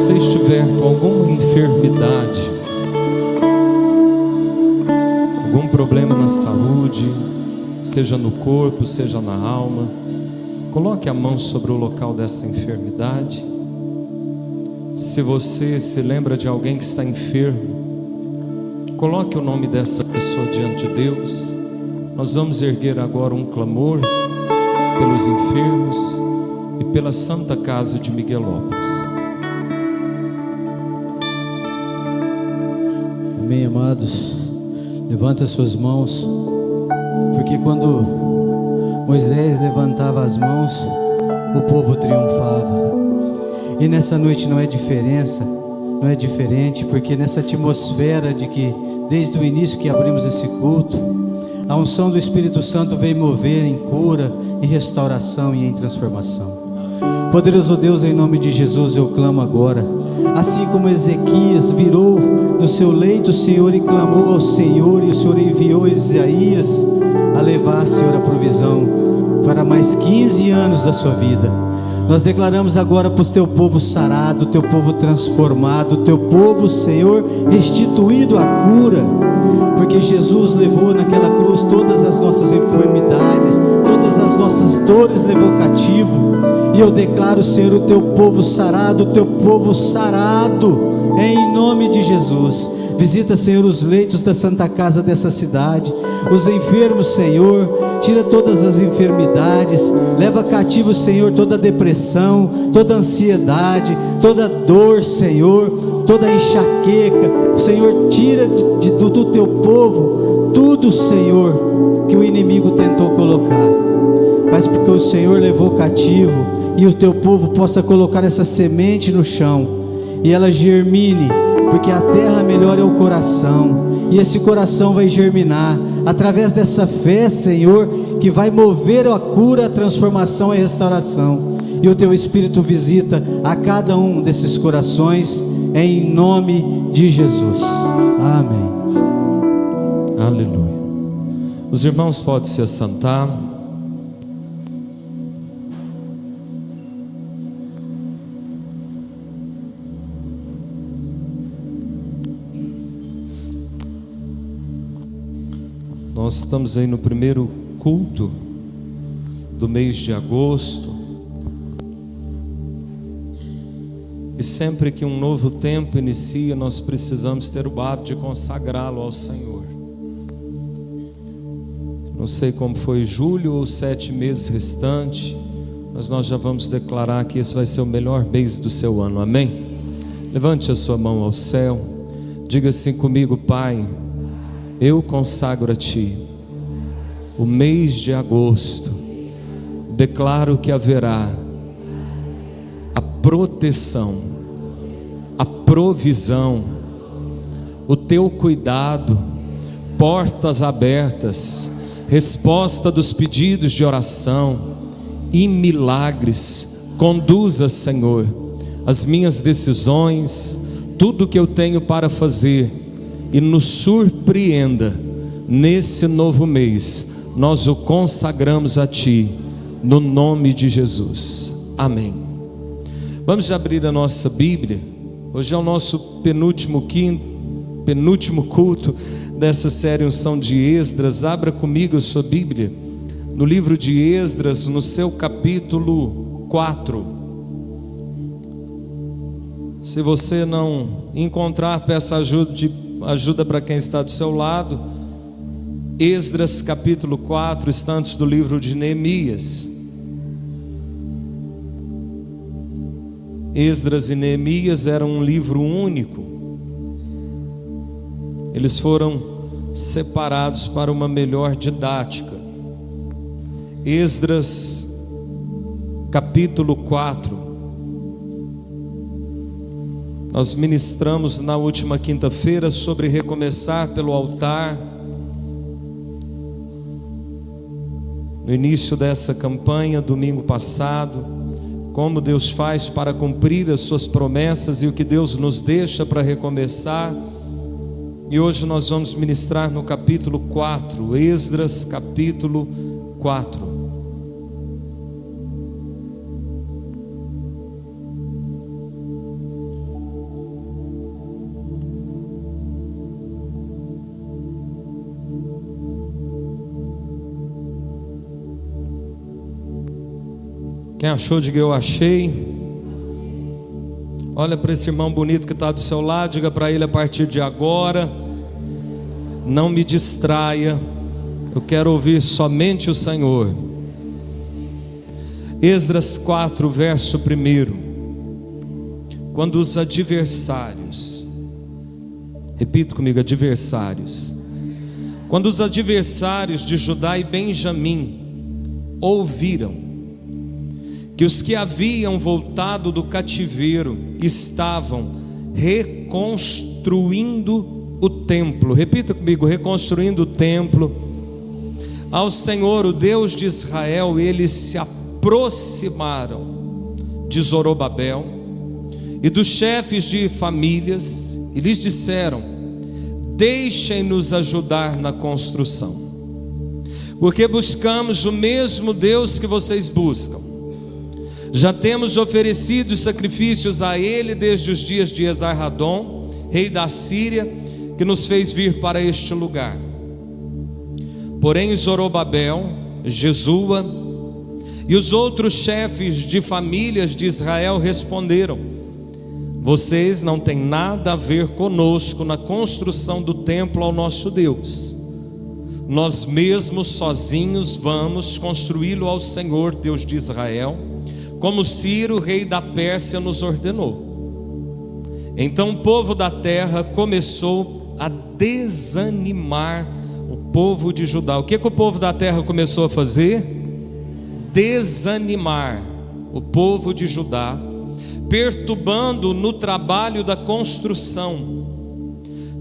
você estiver com alguma enfermidade, algum problema na saúde, seja no corpo, seja na alma, coloque a mão sobre o local dessa enfermidade. Se você se lembra de alguém que está enfermo, coloque o nome dessa pessoa diante de Deus. Nós vamos erguer agora um clamor pelos enfermos e pela Santa Casa de Miguelópolis. Amém, amados. Levanta suas mãos, porque quando Moisés levantava as mãos, o povo triunfava. E nessa noite não é diferente, porque nessa atmosfera de que desde o início que abrimos esse culto, a unção do Espírito Santo veio mover em cura, em restauração e em transformação. Poderoso Deus, em nome de Jesus eu clamo agora, assim como Ezequias virou no seu leito, Senhor, e clamou ao Senhor, e o Senhor enviou Isaías a levar, Senhor, a provisão para mais 15 anos da sua vida. Nós declaramos agora para o teu povo sarado, teu povo transformado, teu povo, Senhor, restituído à cura, porque Jesus levou naquela cruz todas as nossas enfermidades, todas as nossas dores levou cativo. E eu declaro, Senhor, o teu povo sarado, em nome de Jesus. Visita, Senhor, os leitos da Santa Casa dessa cidade, os enfermos, Senhor, tira todas as enfermidades, leva cativo, Senhor, toda depressão, toda ansiedade, toda dor, Senhor, toda enxaqueca, Senhor, tira do teu povo tudo, Senhor, que o inimigo tentou colocar, mas porque o Senhor levou cativo, e o teu povo possa colocar essa semente no chão, e ela germine, porque a terra melhor é o coração, e esse coração vai germinar, através dessa fé, Senhor, que vai mover a cura, a transformação e a restauração, e o teu Espírito visita a cada um desses corações, em nome de Jesus, amém. Aleluia. Os irmãos podem se assentar. Nós estamos aí no primeiro culto do mês de agosto, e sempre que um novo tempo inicia, nós precisamos ter o hábito de consagrá-lo ao Senhor. Não sei como foi julho ou 7 meses restantes, mas nós já vamos declarar que esse vai ser o melhor mês do seu ano, amém? Levante a sua mão ao céu, diga assim comigo: Pai, eu consagro a Ti o mês de agosto, declaro que haverá a proteção, a provisão, o Teu cuidado, portas abertas, resposta dos pedidos de oração e milagres. Conduza, Senhor, as minhas decisões, tudo que eu tenho para fazer, e nos surpreenda nesse novo mês. Nós o consagramos a Ti, no nome de Jesus, amém. Vamos abrir a nossa Bíblia. Hoje é o nosso penúltimo culto dessa série Unção de Esdras. Abra comigo a sua Bíblia no livro de Esdras, no seu capítulo 4. Se você não encontrar, peça ajuda para quem está do seu lado. Esdras capítulo 4 está antes do livro de Neemias. Esdras e Neemias eram um livro único. Eles foram separados para uma melhor didática. Esdras capítulo 4. Nós ministramos na última quinta-feira sobre recomeçar pelo altar. No início dessa campanha, domingo passado, como Deus faz para cumprir as suas promessas e o que Deus nos deixa para recomeçar. E hoje nós vamos ministrar no capítulo 4, Esdras capítulo 4. Quem achou, diga eu achei. Olha para esse irmão bonito que está do seu lado, diga para ele: a partir de agora, não me distraia, eu quero ouvir somente o Senhor. Esdras 4, verso 1. Quando os adversários, repita comigo, adversários. Quando os adversários de Judá e Benjamim ouviram que os que haviam voltado do cativeiro estavam reconstruindo o templo, repita comigo, reconstruindo o templo, ao Senhor, o Deus de Israel, eles se aproximaram de Zorobabel e dos chefes de famílias e lhes disseram: deixem-nos ajudar na construção, porque buscamos o mesmo Deus que vocês buscam. Já temos oferecido sacrifícios a Ele desde os dias de Esarhadon, rei da Síria, que nos fez vir para este lugar. Porém Zorobabel, Jesua e os outros chefes de famílias de Israel responderam: vocês não têm nada a ver conosco na construção do templo ao nosso Deus. Nós mesmos sozinhos vamos construí-lo ao Senhor, Deus de Israel, como Ciro, rei da Pérsia, nos ordenou. Então o povo da terra começou a desanimar o povo de Judá. O que o povo da terra começou a fazer? Desanimar o povo de Judá, perturbando no trabalho da construção.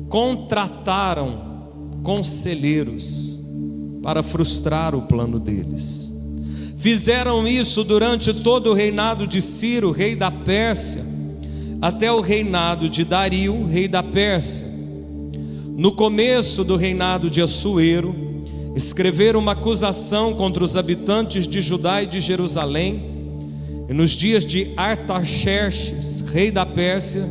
Contrataram conselheiros para frustrar o plano deles. Fizeram isso durante todo o reinado de Ciro, rei da Pérsia, até o reinado de Dario, rei da Pérsia. No começo do reinado de Assuero, escreveram uma acusação contra os habitantes de Judá e de Jerusalém. E nos dias de Artaxerxes, rei da Pérsia,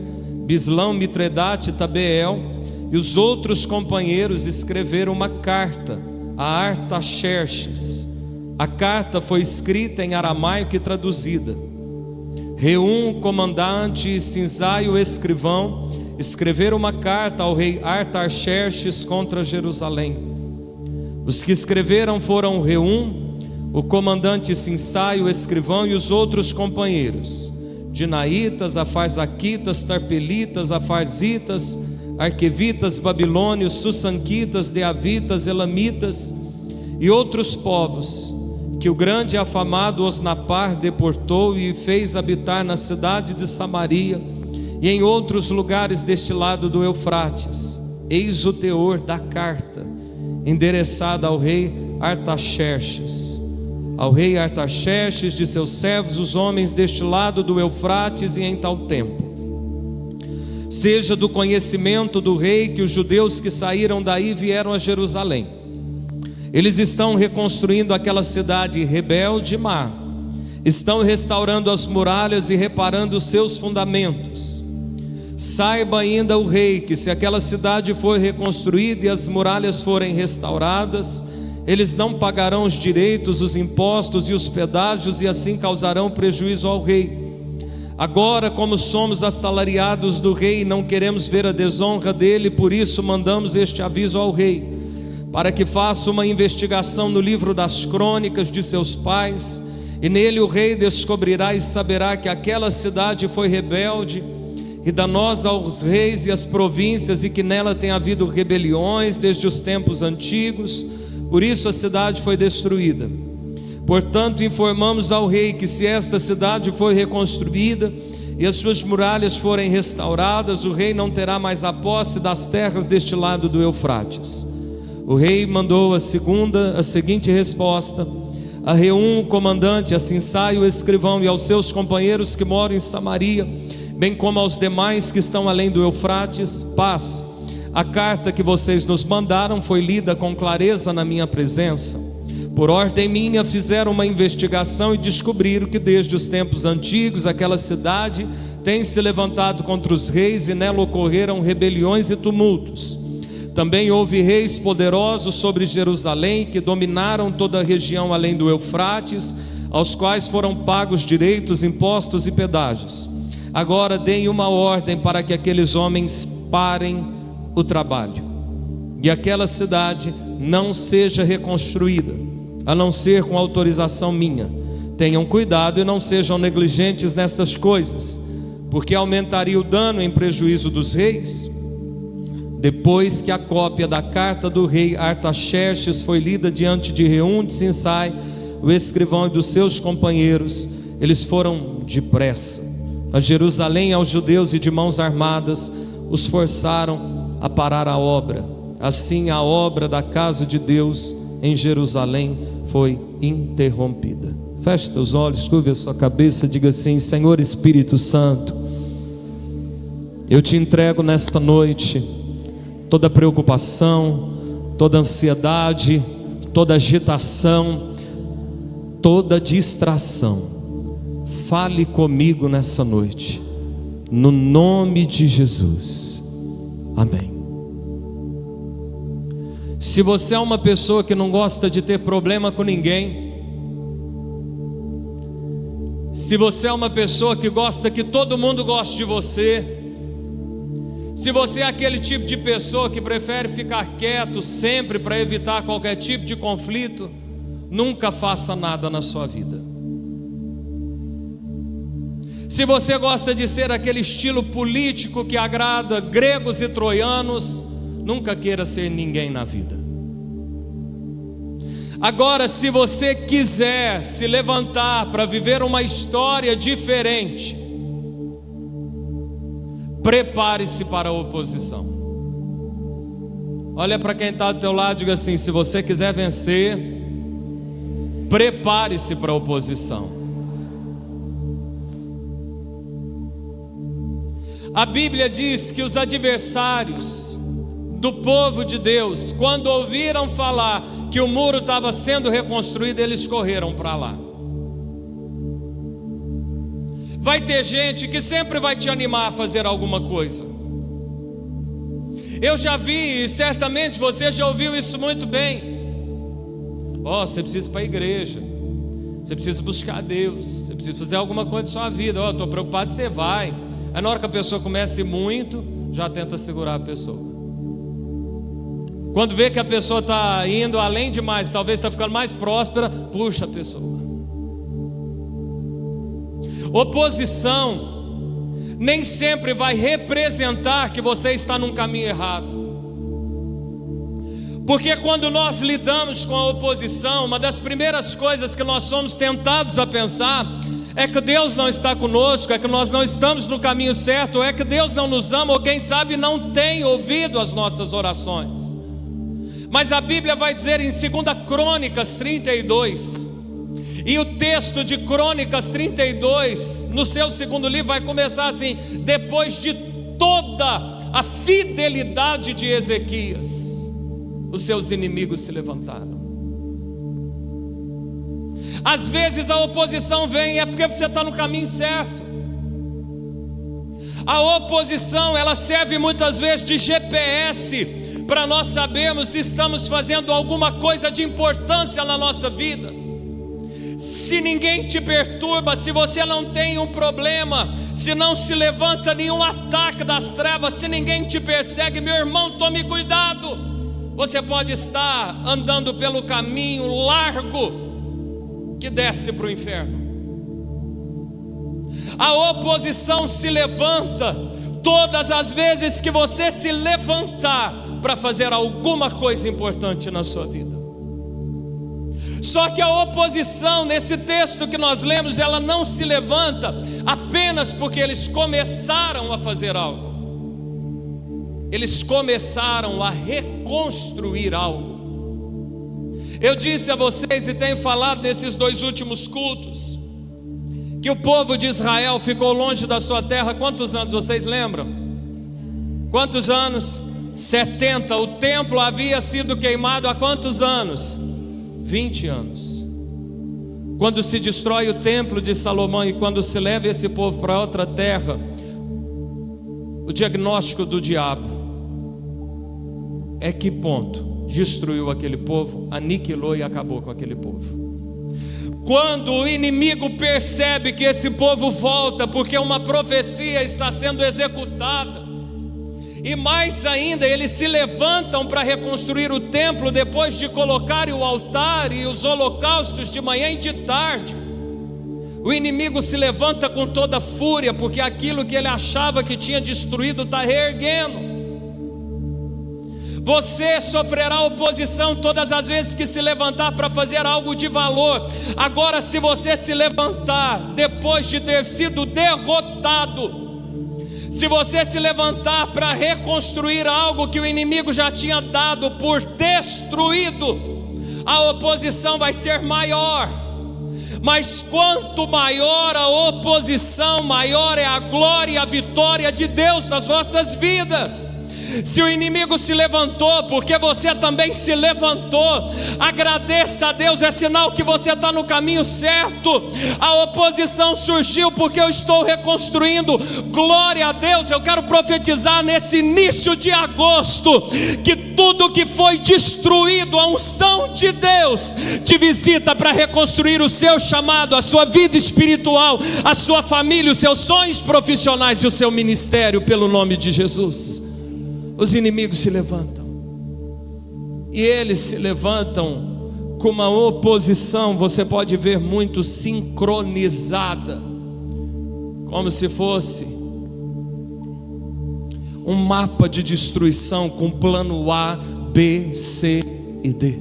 Bislão, Mitredate e Tabeel e os outros companheiros escreveram uma carta a Artaxerxes. A carta foi escrita em aramaico e traduzida. Reum, comandante, e Sinzai, o escrivão, escreveram uma carta ao rei Artaxerxes contra Jerusalém. Os que escreveram foram Reum, o comandante Sinsai, o escrivão, e os outros companheiros: Dinaitas, Afarzaquitas, Tarpelitas, Afarzitas, Arquevitas, Babilônios, Sussanquitas, Deavitas, Elamitas e outros povos, que o grande e afamado Osnapar deportou e fez habitar na cidade de Samaria e em outros lugares deste lado do Eufrates. Eis o teor da carta endereçada ao rei Artaxerxes. Ao rei Artaxerxes, de seus servos, os homens deste lado do Eufrates, e em tal tempo seja do conhecimento do rei que os judeus que saíram daí vieram a Jerusalém. Eles estão reconstruindo aquela cidade rebelde e má, estão restaurando as muralhas e reparando os seus fundamentos. Saiba ainda o rei que, se aquela cidade for reconstruída e as muralhas forem restauradas, eles não pagarão os direitos, os impostos e os pedágios, e assim causarão prejuízo ao rei. Agora, como somos assalariados do rei e não queremos ver a desonra dele, por isso mandamos este aviso ao rei, para que faça uma investigação no livro das crônicas de seus pais, e nele o rei descobrirá e saberá que aquela cidade foi rebelde e danosa aos reis e às províncias, e que nela tem havido rebeliões desde os tempos antigos. Por isso a cidade foi destruída. Portanto, informamos ao rei que, se esta cidade for reconstruída e as suas muralhas forem restauradas, o rei não terá mais a posse das terras deste lado do Eufrates. O rei mandou a seguinte resposta a Reum, o comandante, a Sinsai, o escrivão, e aos seus companheiros que moram em Samaria, bem como aos demais que estão além do Eufrates: paz. A carta que vocês nos mandaram foi lida com clareza na minha presença. Por ordem minha fizeram uma investigação e descobriram que desde os tempos antigos aquela cidade tem se levantado contra os reis, e nela ocorreram rebeliões e tumultos. Também houve reis poderosos sobre Jerusalém, que dominaram toda a região além do Eufrates, aos quais foram pagos direitos, impostos e pedágios. Agora deem uma ordem para que aqueles homens parem o trabalho, e aquela cidade não seja reconstruída, a não ser com autorização minha. Tenham cuidado e não sejam negligentes nestas coisas, porque aumentaria o dano em prejuízo dos reis. Depois que a cópia da carta do rei Artaxerxes foi lida diante de Reum de Sinsai, o escrivão, e dos seus companheiros, eles foram depressa a Jerusalém aos judeus, e de mãos armadas os forçaram a parar a obra. Assim a obra da casa de Deus em Jerusalém foi interrompida. Feche teus olhos, curve a sua cabeça, diga assim: Senhor Espírito Santo, eu te entrego nesta noite toda preocupação, toda ansiedade, toda agitação, toda distração. Fale comigo nessa noite, no nome de Jesus, amém. Se você é uma pessoa que não gosta de ter problema com ninguém, se você é uma pessoa que gosta que todo mundo goste de você, se você é aquele tipo de pessoa que prefere ficar quieto sempre para evitar qualquer tipo de conflito, nunca faça nada na sua vida. Se você gosta de ser aquele estilo político que agrada gregos e troianos, nunca queira ser ninguém na vida. Agora, se você quiser se levantar para viver uma história diferente, prepare-se para a oposição. Olha para quem está do teu lado e diga assim: se você quiser vencer, prepare-se para a oposição. A Bíblia diz que os adversários do povo de Deus, quando ouviram falar que o muro estava sendo reconstruído, eles correram para lá. Vai ter gente que sempre vai te animar a fazer alguma coisa. Eu já vi, e certamente você já ouviu isso muito bem. Você precisa ir para a igreja, você precisa buscar Deus, você precisa fazer alguma coisa de sua vida. Estou preocupado, você vai. Aí na hora que a pessoa começa a ir muito, já tenta segurar a pessoa. Quando vê que a pessoa está indo além demais, talvez está ficando mais próspera, puxa a pessoa. Oposição nem sempre vai representar que você está num caminho errado. Porque quando nós lidamos com a oposição, uma das primeiras coisas que nós somos tentados a pensar é que Deus não está conosco, é que nós não estamos no caminho certo, é que Deus não nos ama, ou quem sabe não tem ouvido as nossas orações. Mas a Bíblia vai dizer em 2 Crônicas 32, e o texto de Crônicas 32, no seu segundo livro, vai começar assim: depois de toda a fidelidade de Ezequias, os seus inimigos se levantaram. Às vezes a oposição vem é porque você está no caminho certo. A oposição, ela serve muitas vezes de GPS para nós sabermos se estamos fazendo alguma coisa de importância na nossa vida. Se ninguém te perturba, se você não tem um problema, se não se levanta nenhum ataque das trevas, se ninguém te persegue, meu irmão, tome cuidado. Você pode estar andando pelo caminho largo que desce para o inferno. A oposição se levanta todas as vezes que você se levantar para fazer alguma coisa importante na sua vida. Só que a oposição, nesse texto que nós lemos, ela não se levanta apenas porque eles começaram a fazer algo. Eles começaram a reconstruir algo. Eu disse a vocês e tenho falado nesses 2 últimos cultos que o povo de Israel ficou longe da sua terra quantos anos, vocês lembram? Quantos anos? 70. O templo havia sido queimado há quantos anos? 20 anos. Quando se destrói o templo de Salomão e quando se leva esse povo para outra terra, o diagnóstico do diabo é que ponto destruiu aquele povo, aniquilou e acabou com aquele povo. Quando o inimigo percebe que esse povo volta porque uma profecia está sendo executada, e mais ainda, eles se levantam para reconstruir o templo depois de colocarem o altar e os holocaustos de manhã e de tarde, o inimigo se levanta com toda fúria, porque aquilo que ele achava que tinha destruído está reerguendo. Você sofrerá oposição todas as vezes que se levantar para fazer algo de valor. Agora, se você se levantar depois de ter sido derrotado, se você se levantar para reconstruir algo que o inimigo já tinha dado por destruído, a oposição vai ser maior. Mas quanto maior a oposição, maior é a glória e a vitória de Deus nas nossas vidas. Se o inimigo se levantou, porque você também se levantou, agradeça a Deus, é sinal que você está no caminho certo. A oposição surgiu porque eu estou reconstruindo. Glória a Deus. Eu quero profetizar nesse início de agosto que tudo que foi destruído, a unção de Deus te visita para reconstruir o seu chamado, a sua vida espiritual, a sua família, os seus sonhos profissionais e o seu ministério, pelo nome de Jesus. Os inimigos se levantam, e eles se levantam com uma oposição, você pode ver, muito sincronizada, como se fosse um mapa de destruição com plano A, B, C e D.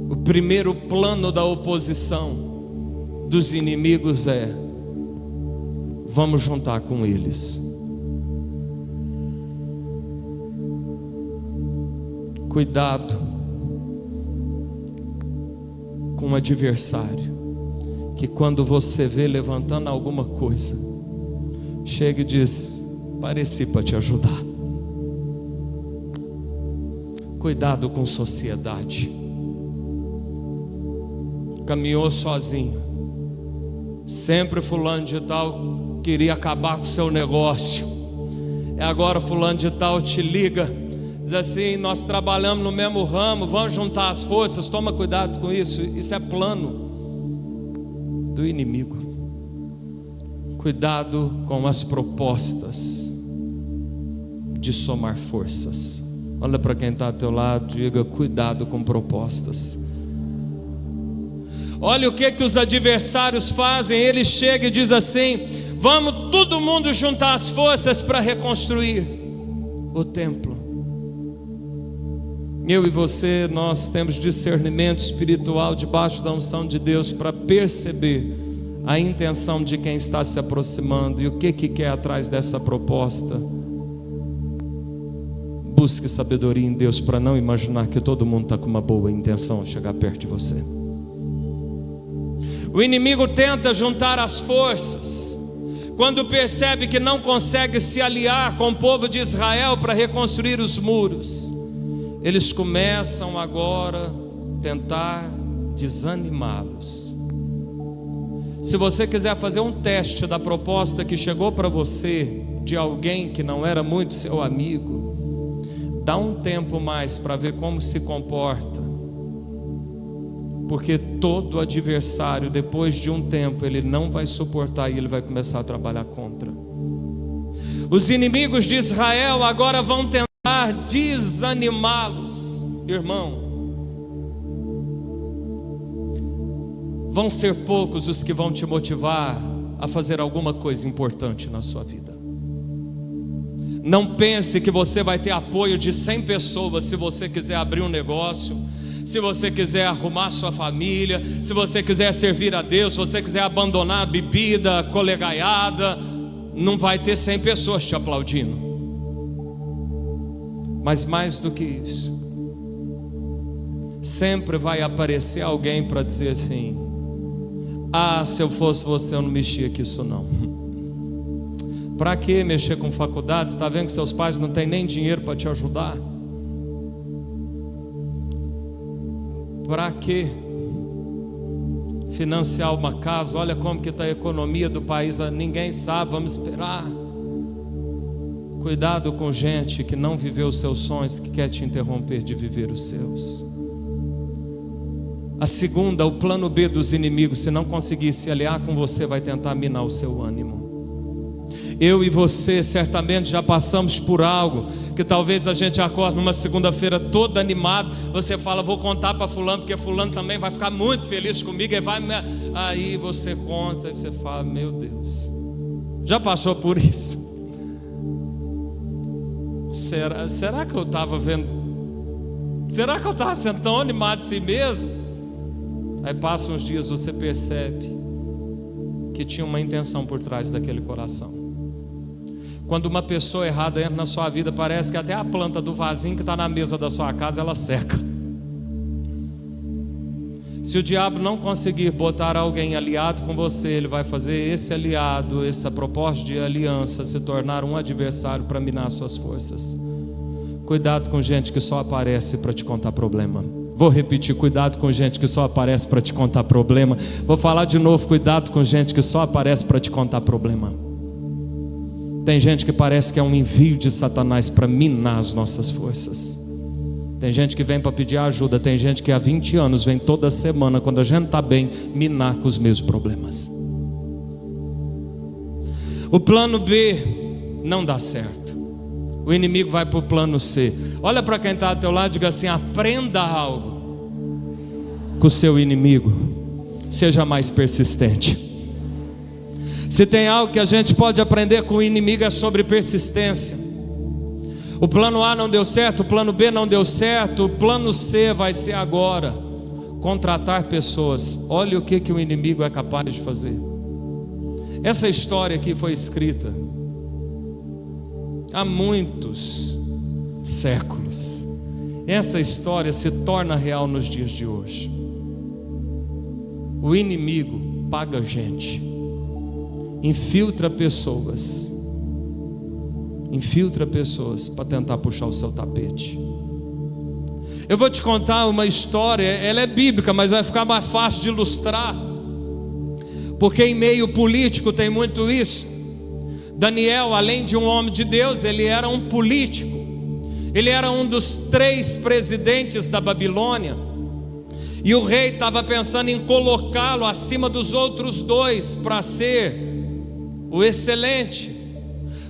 O primeiro plano da oposição dos inimigos é: vamos juntar com eles. Cuidado com o adversário, que quando você vê levantando alguma coisa, chega e diz: pareci para te ajudar. Cuidado com sociedade. Caminhou sozinho, sempre fulano de tal queria acabar com o seu negócio, e agora fulano de tal te liga, diz assim: nós trabalhamos no mesmo ramo, vamos juntar as forças. Toma cuidado com isso. Isso é plano do inimigo. Cuidado com as propostas de somar forças. Olha para quem está ao teu lado, diga: cuidado com propostas. Olha o que os adversários fazem. Eles chegam e dizem assim: vamos todo mundo juntar as forças para reconstruir o templo. Eu e você, nós temos discernimento espiritual debaixo da unção de Deus para perceber a intenção de quem está se aproximando e o que quer atrás dessa proposta. Busque sabedoria em Deus para não imaginar que todo mundo está com uma boa intenção ao chegar perto de você. O inimigo tenta juntar as forças. Quando percebe que não consegue se aliar com o povo de Israel para reconstruir os muros, eles começam agora a tentar desanimá-los. Se você quiser fazer um teste da proposta que chegou para você de alguém que não era muito seu amigo, dá um tempo mais para ver como se comporta, porque todo adversário, depois de um tempo, ele não vai suportar e ele vai começar a trabalhar contra. Os inimigos de Israel agora vão tentar desanimá-los. Irmão, vão ser poucos os que vão te motivar a fazer alguma coisa importante na sua vida. Não pense que você vai ter apoio de 100 pessoas se você quiser abrir um negócio, se você quiser arrumar sua família, se você quiser servir a Deus, se você quiser abandonar a bebida, a colegaiada. Não vai ter 100 pessoas te aplaudindo. Mas mais do que isso, sempre vai aparecer alguém para dizer assim: ah, se eu fosse você eu não mexia com isso não. Para que mexer com faculdade? Você está vendo que seus pais não têm nem dinheiro para te ajudar? Para que financiar uma casa? Olha como que está a economia do país, ninguém sabe, vamos esperar. Cuidado com gente que não viveu os seus sonhos, que quer te interromper de viver os seus. A segunda, o plano B dos inimigos, se não conseguir se aliar com você, vai tentar minar o seu ânimo. Eu e você certamente já passamos por algo que talvez a gente acorde numa segunda-feira todo animado. Você fala, vou contar para fulano, porque fulano também vai ficar muito feliz comigo. Aí você conta e você fala, meu Deus, já passou por isso? Será que eu estava vendo? Será que eu estava sendo tão animado assim mesmo? Aí passam uns dias, você percebe que tinha uma intenção por trás daquele coração. Quando uma pessoa errada entra na sua vida, parece que até a planta do vasinho que está na mesa da sua casa, ela seca. Se o diabo não conseguir botar alguém aliado com você, ele vai fazer esse aliado, essa proposta de aliança, se tornar um adversário para minar suas forças. Cuidado com gente que só aparece para te contar problema. Vou repetir, cuidado com gente que só aparece para te contar problema. Vou falar de novo, cuidado com gente que só aparece para te contar problema. Tem gente que parece que é um envio de Satanás para minar as nossas forças. Tem gente que vem para pedir ajuda. Tem gente que há 20 anos vem toda semana, quando a gente está bem, minar com os mesmos problemas. O plano B não dá certo. O inimigo vai para o plano C. Olha para quem está ao teu lado e diga assim: aprenda algo com o seu inimigo. Seja mais persistente. Se tem algo que a gente pode aprender com o inimigo é sobre persistência. O plano A não deu certo, o plano B não deu certo, o plano C vai ser agora contratar pessoas. Olha o que o inimigo é capaz de fazer. Essa história aqui foi escrita há muitos séculos. Essa história se torna real nos dias de hoje. O inimigo paga gente, infiltra pessoas para tentar puxar o seu tapete. Eu vou te contar uma história, ela é bíblica, mas vai ficar mais fácil de ilustrar, porque em meio político tem muito isso. Daniel, além de um homem de Deus, ele era um político. Ele era um dos 3 presidentes da Babilônia. E o rei estava pensando em colocá-lo acima dos outros 2 para ser o excelente.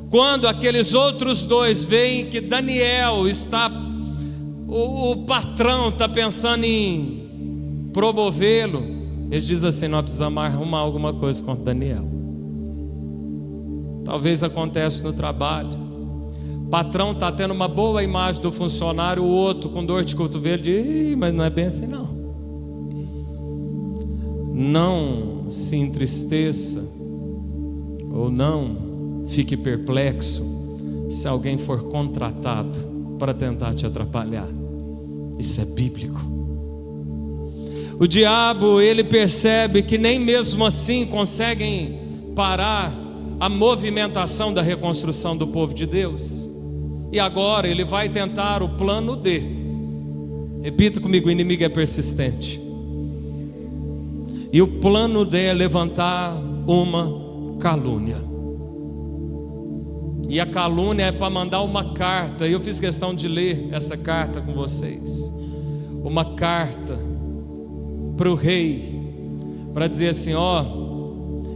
Quando aqueles outros 2 veem que Daniel está, o patrão está pensando em promovê-lo, eles dizem assim: nós precisamos arrumar alguma coisa contra Daniel. Talvez aconteça no trabalho. O patrão está tendo uma boa imagem do funcionário, o outro com dor de cotovelo diz: mas não é bem assim não. Não se entristeça ou não fique perplexo se alguém for contratado para tentar te atrapalhar. Isso é bíblico. O diabo, ele percebe que nem mesmo assim conseguem parar a movimentação da reconstrução do povo de Deus. E agora ele vai tentar o plano D. Repita comigo: o inimigo é persistente. E o plano D é levantar uma calúnia. E a calúnia é para mandar uma carta. E eu fiz questão de ler essa carta com vocês. Uma carta para o rei, para dizer assim: ó,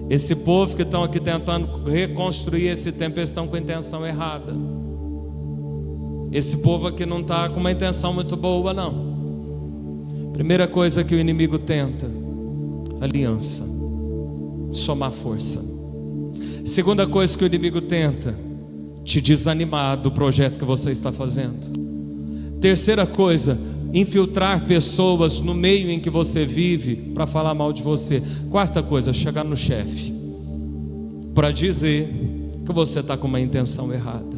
esse povo que estão aqui tentando reconstruir esse templo, eles estão com a intenção errada. Esse povo aqui não está com uma intenção muito boa, não. Primeira coisa que o inimigo tenta: aliança, somar força. Segunda coisa que o inimigo tenta: te desanimar do projeto que você está fazendo. Terceira coisa: infiltrar pessoas no meio em que você vive para falar mal de você. Quarta coisa: chegar no chefe para dizer que você está com uma intenção errada.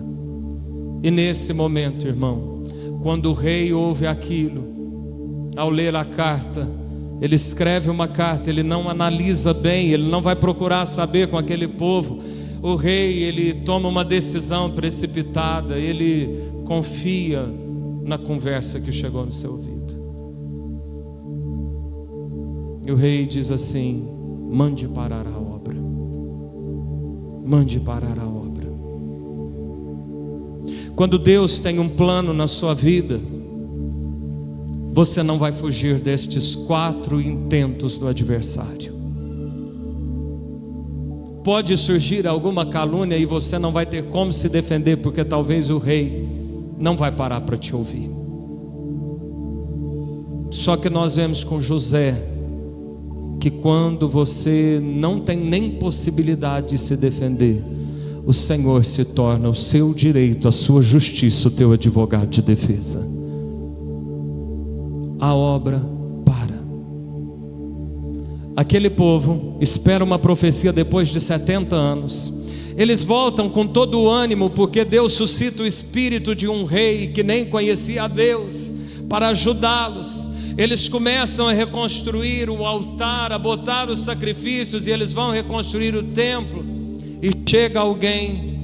E nesse momento, irmão, quando o rei ouve aquilo, ao ler a carta, ele escreve uma carta, ele não analisa bem, ele não vai procurar saber com aquele povo. O rei, ele toma uma decisão precipitada, ele confia na conversa que chegou no seu ouvido. E o rei diz assim: mande parar a obra. Mande parar a obra. Quando Deus tem um plano na sua vida, você não vai fugir destes 4 intentos do adversário. Pode surgir alguma calúnia e você não vai ter como se defender, porque talvez o rei não vai parar para te ouvir. Só que nós vemos com José que quando você não tem nem possibilidade de se defender, o Senhor se torna o seu direito, a sua justiça, o teu advogado de defesa. A obra para. Aquele povo espera uma profecia depois de 70 anos. Eles voltam com todo o ânimo, porque Deus suscita o espírito de um rei que nem conhecia a Deus para ajudá-los. Eles começam a reconstruir o altar, a botar os sacrifícios, e eles vão reconstruir o templo. E chega alguém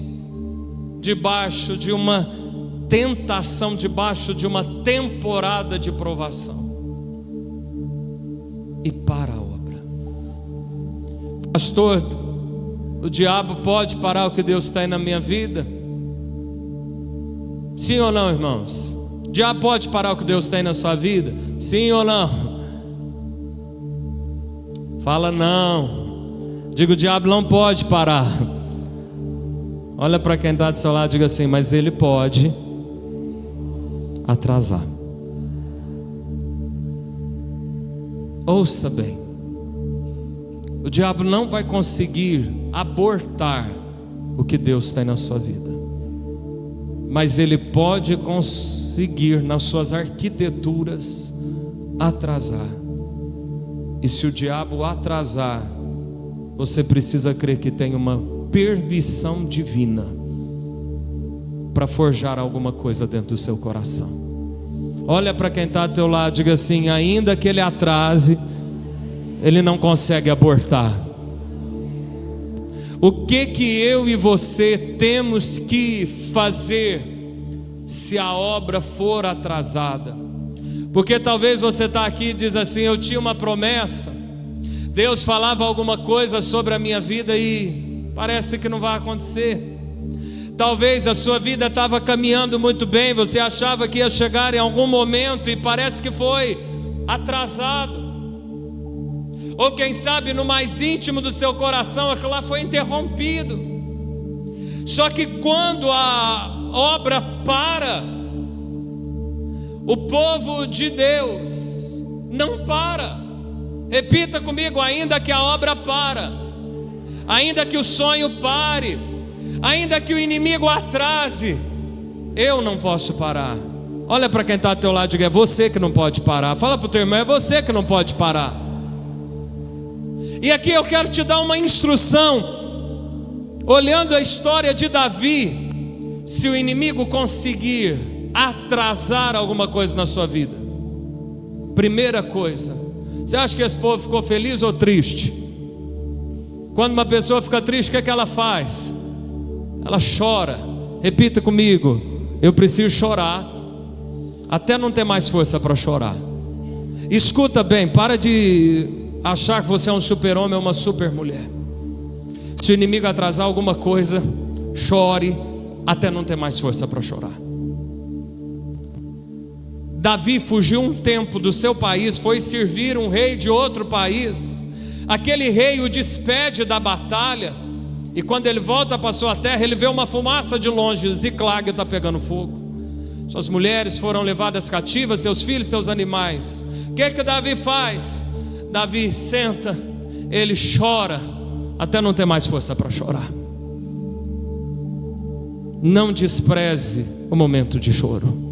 debaixo de uma tentação, debaixo de uma temporada de provação, e para a obra. Pastor, o diabo pode parar o que Deus está aí na minha vida? Sim ou não, irmãos? O diabo pode parar o que Deus tem na sua vida? Sim ou não? Fala não. Diga, o diabo não pode parar. Olha para quem está do seu lado e diga assim: mas ele pode atrasar. Ouça bem, o diabo não vai conseguir abortar o que Deus tem na sua vida, mas ele pode conseguir nas suas arquiteturas atrasar. E se o diabo atrasar, você precisa crer que tem uma permissão divina para forjar alguma coisa dentro do seu coração. Olha para quem está ao teu lado, diga assim: ainda que ele atrase, ele não consegue abortar. O que eu e você temos que fazer se a obra for atrasada? Porque talvez você está aqui e diz assim: eu tinha uma promessa, Deus falava alguma coisa sobre a minha vida e parece que não vai acontecer. Talvez a sua vida estava caminhando muito bem, você achava que ia chegar em algum momento e parece que foi atrasado. Ou quem sabe no mais íntimo do seu coração aquilo lá foi interrompido. Só que quando a obra para, o povo de Deus não para. Repita comigo: ainda que a obra para, ainda que o sonho pare, ainda que o inimigo atrase, eu não posso parar. Olha para quem está ao teu lado e diga: é você que não pode parar. Fala para o teu irmão: é você que não pode parar. E aqui eu quero te dar uma instrução, olhando a história de Davi. Se o inimigo conseguir atrasar alguma coisa na sua vida, primeira coisa, você acha que esse povo ficou feliz ou triste? Quando uma pessoa fica triste, o que ela faz? Ela chora. Repita comigo: eu preciso chorar até não ter mais força para chorar. Escuta bem, para de achar que você é um super-homem ou uma super-mulher. Se o inimigo atrasar alguma coisa, chore até não ter mais força para chorar. Davi fugiu um tempo do seu país, foi servir um rei de outro país. Aquele rei o despede da batalha, e quando ele volta para sua terra, ele vê uma fumaça de longe. Ziclag está pegando fogo. Suas mulheres foram levadas cativas, seus filhos, seus animais. O que Davi faz? Davi senta, ele chora até não ter mais força para chorar. Não despreze o momento de choro.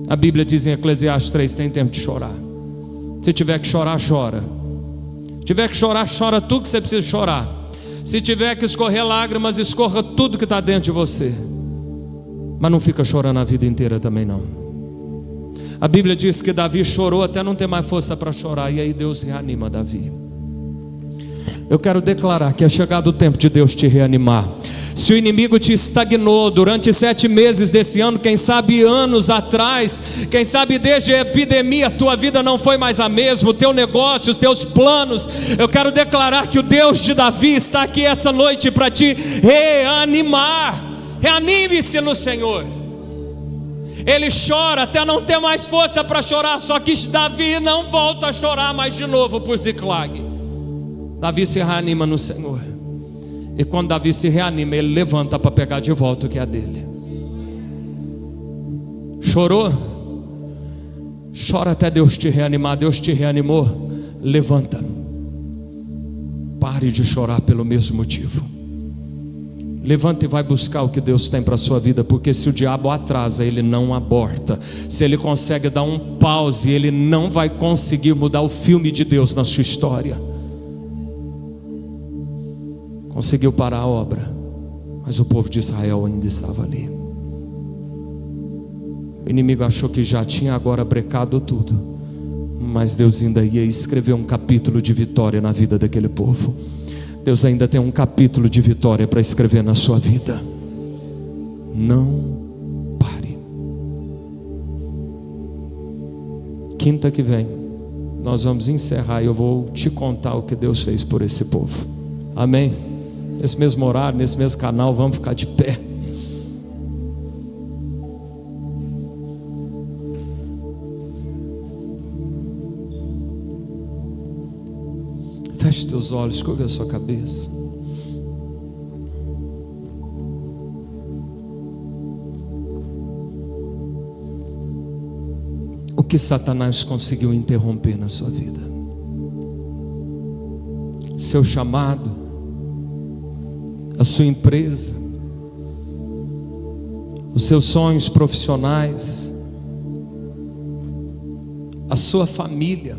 A Bíblia diz em Eclesiastes 3: tem tempo de chorar. Se tiver que chorar, chora. Se tiver que chorar, chora tudo que você precisa chorar. Se tiver que escorrer lágrimas, escorra tudo que está dentro de você. Mas não fica chorando a vida inteira também não. A Bíblia diz que Davi chorou até não ter mais força para chorar, e aí Deus reanima Davi. Eu quero declarar que é chegado o tempo de Deus te reanimar. Se o inimigo te estagnou durante 7 meses desse ano, quem sabe anos atrás, quem sabe desde a epidemia, a tua vida não foi mais a mesma, o teu negócio, os teus planos, eu quero declarar que o Deus de Davi está aqui essa noite para te reanimar. Reanime-se no Senhor. Ele chora até não ter mais força para chorar. Só que Davi não volta a chorar mais de novo por Ziclag. Davi se reanima no Senhor. E quando Davi se reanima, ele levanta para pegar de volta o que é dele. Chorou? Chora até Deus te reanimar. Deus te reanimou? Levanta. Pare de chorar pelo mesmo motivo. Levanta e vai buscar o que Deus tem para a sua vida. Porque se o diabo atrasa, ele não aborta. Se ele consegue dar um pause, ele não vai conseguir mudar o filme de Deus na sua história. Conseguiu parar a obra, mas o povo de Israel ainda estava ali. O inimigo achou que já tinha agora brecado tudo, mas Deus ainda ia escrever um capítulo de vitória na vida daquele povo. Deus ainda tem um capítulo de vitória para escrever na sua vida. Não pare. Quinta que vem nós vamos encerrar e eu vou te contar o que Deus fez por esse povo. Amém? Nesse mesmo horário, nesse mesmo canal, vamos ficar de pé. Feche teus olhos, curva a sua cabeça. O que Satanás conseguiu interromper na sua vida? Seu chamado, a sua empresa, os seus sonhos profissionais, a sua família.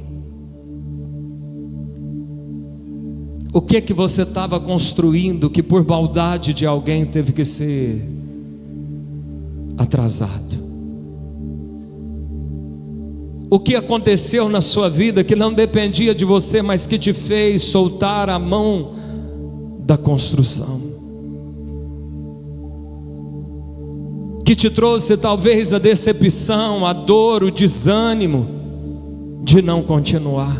O que é que você estava construindo que por maldade de alguém teve que ser atrasado? O que aconteceu na sua vida que não dependia de você, mas que te fez soltar a mão da construção? Que te trouxe talvez a decepção, a dor, o desânimo de não continuar.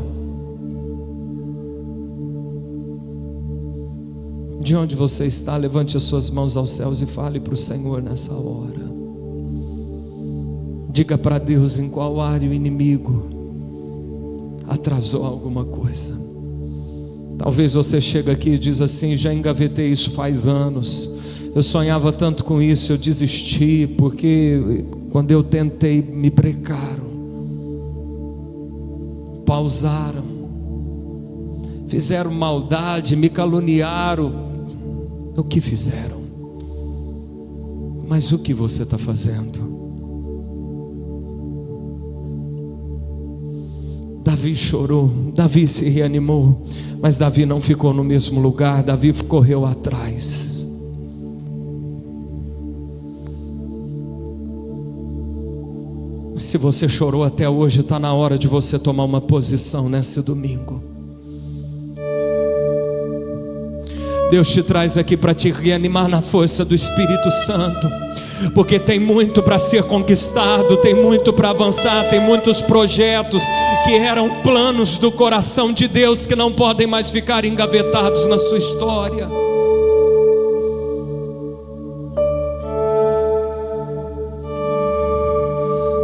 De onde você está, levante as suas mãos aos céus e fale para o Senhor nessa hora. Diga para Deus em qual área o inimigo atrasou alguma coisa. Talvez você chegue aqui e diz assim: já engavetei isso faz anos, eu sonhava tanto com isso, eu desisti, porque quando eu tentei me brecaram, pausaram, fizeram maldade, me caluniaram. O que fizeram? Mas o que você está fazendo? Davi chorou, Davi se reanimou, mas Davi não ficou no mesmo lugar, Davi correu atrás. Se você chorou até hoje, está na hora de você tomar uma posição nesse domingo. Deus te traz aqui para te reanimar na força do Espírito Santo, porque tem muito para ser conquistado, tem muito para avançar, tem muitos projetos que eram planos do coração de Deus que não podem mais ficar engavetados na sua história.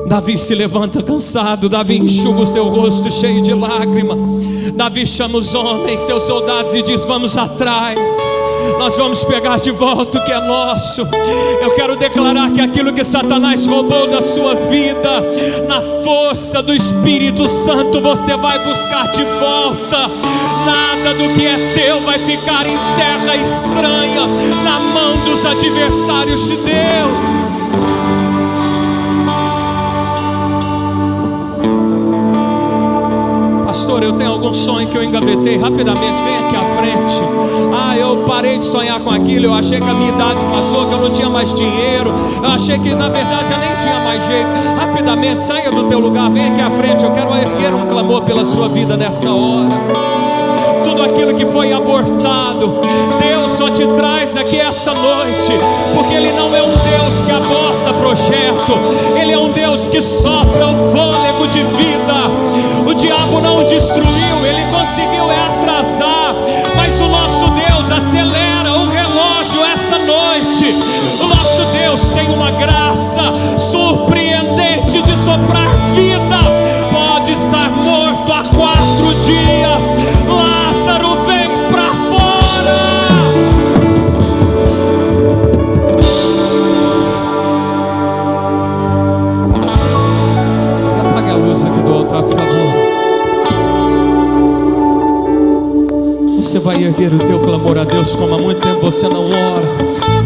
Davi se levanta cansado, Davi enxuga o seu rosto cheio de lágrima. Davi chama os homens, seus soldados, e diz: vamos atrás, nós vamos pegar de volta o que é nosso. Eu quero declarar que aquilo que Satanás roubou da sua vida, na força do Espírito Santo, você vai buscar de volta. Nada do que é teu vai ficar em terra estranha, na mão dos adversários de Deus. Pastor, eu tenho algum sonho que eu engavetei. Rapidamente, vem aqui à frente. Eu parei de sonhar com aquilo. Eu achei que a minha idade passou, que eu não tinha mais dinheiro. Eu achei que na verdade eu nem tinha mais jeito. Rapidamente, saia do teu lugar, vem aqui à frente. Eu quero erguer um clamor pela sua vida nessa hora. Tudo aquilo que foi abortado, Deus só te traz aqui essa noite, porque Ele não é um Deus que aborta projeto, Ele é um Deus que sopra o fôlego de vida. O diabo não destruiu, ele conseguiu atrasar, mas o nosso Deus acelera o relógio essa noite. O nosso Deus tem uma graça surpreendente Você vai erguer o teu clamor a Deus como há muito tempo você não ora.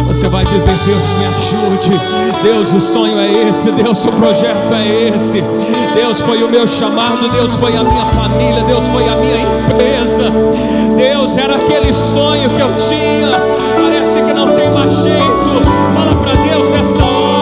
Você vai dizer: Deus, me ajude. Deus, o sonho é esse. Deus, o projeto é esse. Deus, foi o meu chamado. Deus, foi a minha família. Deus, foi a minha empresa. Deus, era aquele sonho que eu tinha. Parece que não tem mais jeito. Fala para Deus nessa hora.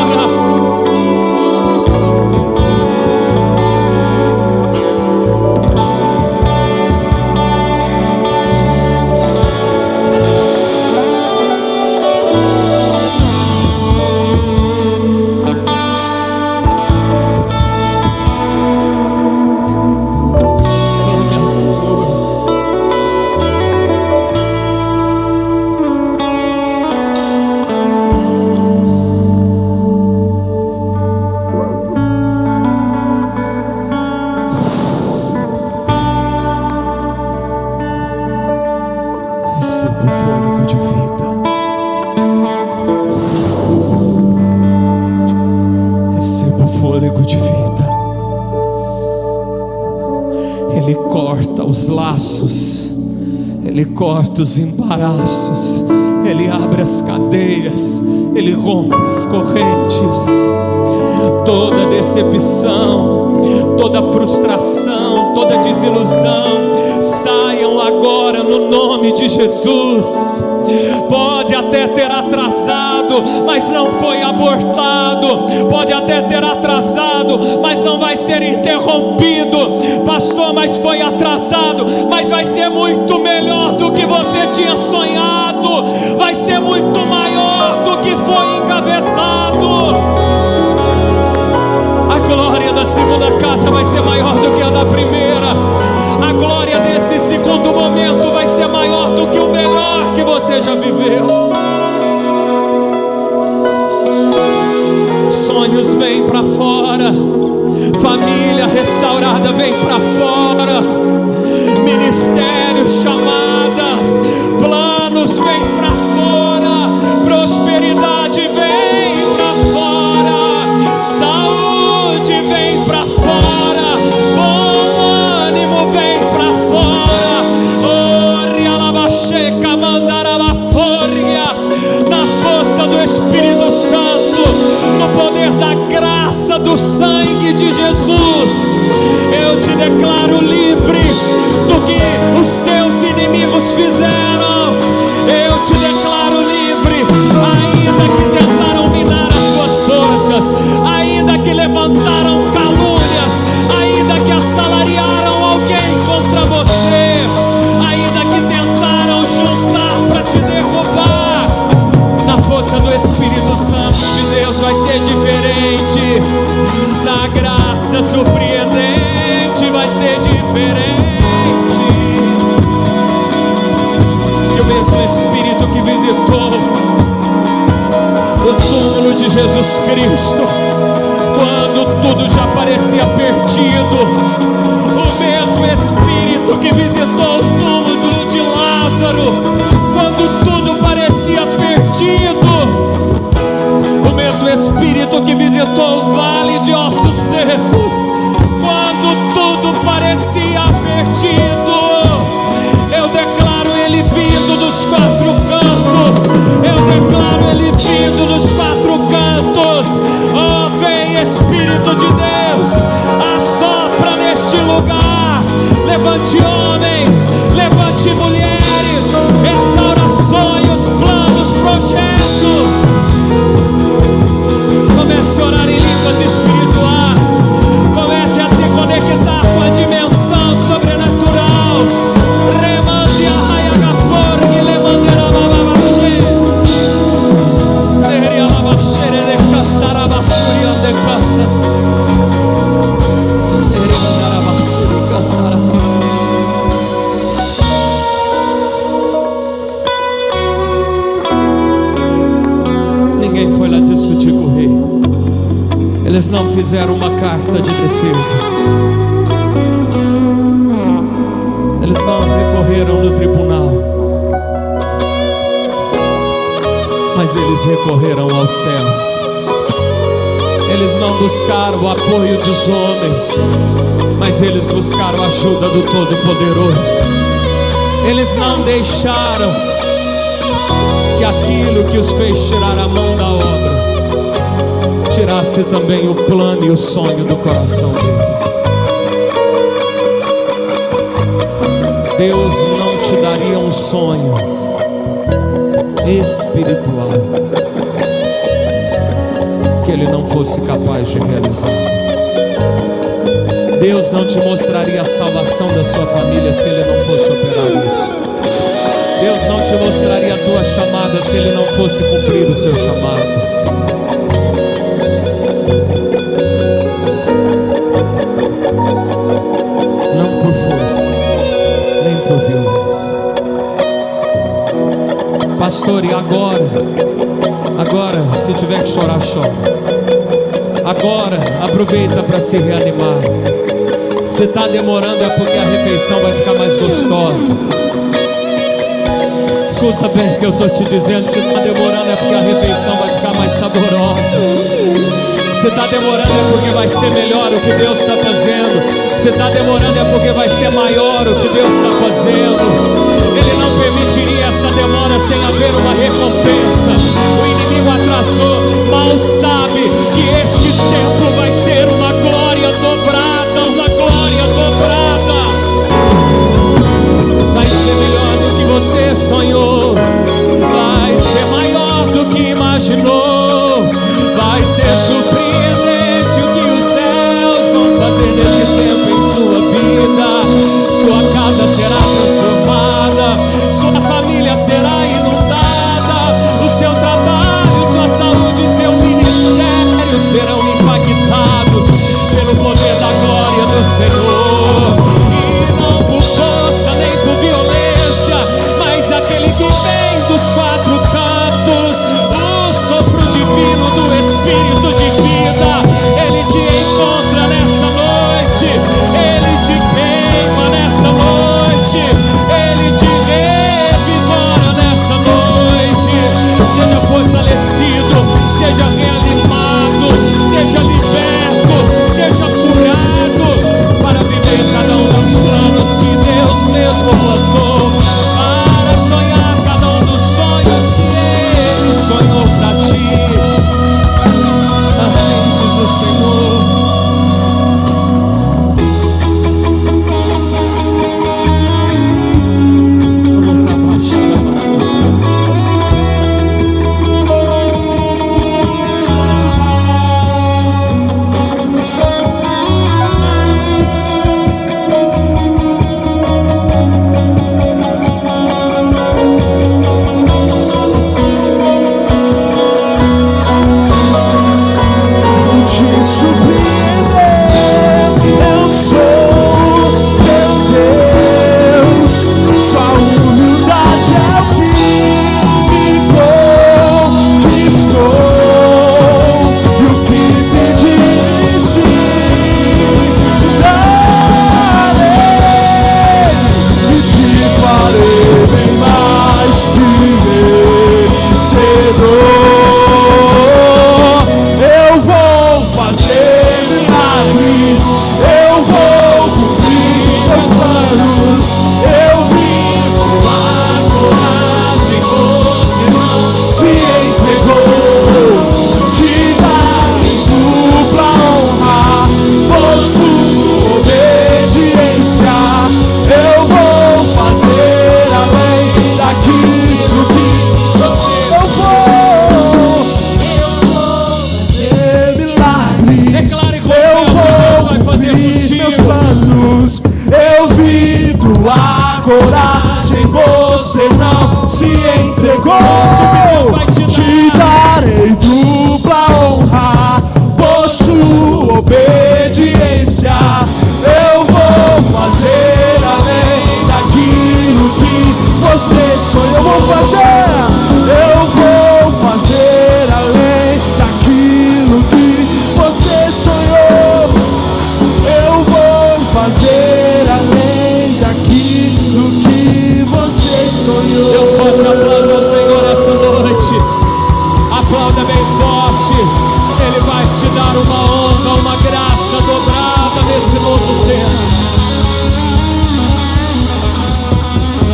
Ele corta os embaraços, Ele abre as cadeias, Ele rompe as correntes. Toda decepção, toda frustração, toda desilusão, saiam agora no nome de Jesus. Pode até ter atrasado, mas não foi abortado. Pode até ter atrasado, mas não vai ser interrompido. Pastor, mas foi atrasado, mas vai ser muito melhor do que você tinha sonhado. Vai ser muito maior do que foi engavetado. A glória da segunda casa vai ser maior do que a da primeira. A glória desse segundo momento vai ser maior do que o melhor que você já viveu. Sonhos vêm para fora, família restaurada vem para fora, ministérios, chamadas, planos vêm para fora, prosperidade vem para fora, saúde vem para fora, bom ânimo vem para fora. Oria labacheca mandarabafória, na força do Espírito Santo, no poder da graça do sangue de Jesus, eu te declaro livre do que os teus inimigos fizeram. Eu te declaro livre, ainda que tentaram minar as suas forças, ainda que levantaram calúnias, ainda que assalariaram alguém contra você, ainda que tentaram juntar para te derrubar. Na força do Espírito Santo de Deus vai ser diferente. Na graça surpreendente vai ser diferente. Que o mesmo Espírito que visitou o túmulo de Jesus Cristo, quando tudo já parecia perdido, o mesmo Espírito que visitou o túmulo de Lázaro, quando tudo parecia perdido, o mesmo Espírito que visitou o vale de ossos secos, quando tudo parecia perdido, eu declaro Ele vindo dos quatro cantos. Eu declaro Ele vindo dos quatro cantos. Oh, vem Espírito de Deus, assopra neste lugar. Levante homens, levante mulheres, restaura sonhos, planos, projetos. Comece a orar em línguas espirituais. Comece a se conectar com a dimensão sobrenatural. Remande a raia gafor e levantará a babaxê. Teria a babaxê de cantar a basúria de cantas. Teria a basúria cantará. Ninguém foi lá discutir com o rei. Eles não fizeram uma carta de defesa. Eles não recorreram no tribunal, mas eles recorreram aos céus. Eles não buscaram o apoio dos homens, mas eles buscaram a ajuda do Todo-Poderoso. Eles não deixaram que aquilo que os fez tirar a mão da obra tirasse também o plano e o sonho do coração deles. Deus não te daria um sonho espiritual que Ele não fosse capaz de realizar. Deus não te mostraria a salvação da sua família se Ele não fosse operar isso. Deus não te mostraria a tua chamada se Ele não fosse cumprir o seu chamado. Não por força, nem por violência. Pastor, e agora? Agora, se tiver que chorar, chora. Agora, aproveita para se reanimar. Se está demorando é porque a refeição vai ficar mais gostosa. Escuta bem o que eu estou te dizendo. Se está demorando é porque a refeição vai ficar mais saborosa. Se está demorando é porque vai ser melhor o que Deus está fazendo. Se está demorando é porque vai ser maior o que Deus está fazendo. Ele não permitiria essa demora sem haver uma recompensa. O inimigo atrasou, mal sabe que este tempo vai ter uma glória dobrada, uma glória dobrada. Vai ser melhor do que você sonhou, vai ser maior do que imaginou, vai ser surpreendente o que os céus vão fazer nesse tempo em sua vida. Sua casa será transformada, sua família será inundada, o seu trabalho, sua saúde, seu ministério serão impactados pelo poder da glória do Senhor. E não por força nem por violência, mas aquele que vem dos quatro cantos, o sopro divino do Espírito de vida, ele te encontra nessa noite, ele te queima nessa noite, ele te revigora nessa noite. Seja fortalecido, seja reanimado, seja liberto, seja curado, para viver cada um dos planos que Deus mesmo plantou, para sonhar cada um dos sonhos que Ele sonhou para ti. Assim diz o Senhor. Coragem, você não se entregou. Te darei dupla honra por sua obediência. Eu vou fazer além daquilo que você sonhou. Eu vou fazer, eu vou fazer além daquilo que você sonhou. Eu vou fazer além daquilo que você sonhou. Dê um forte aplauso ao Senhor essa noite. Aplauda bem forte. Ele vai te dar uma honra, uma graça dobrada nesse novo tempo.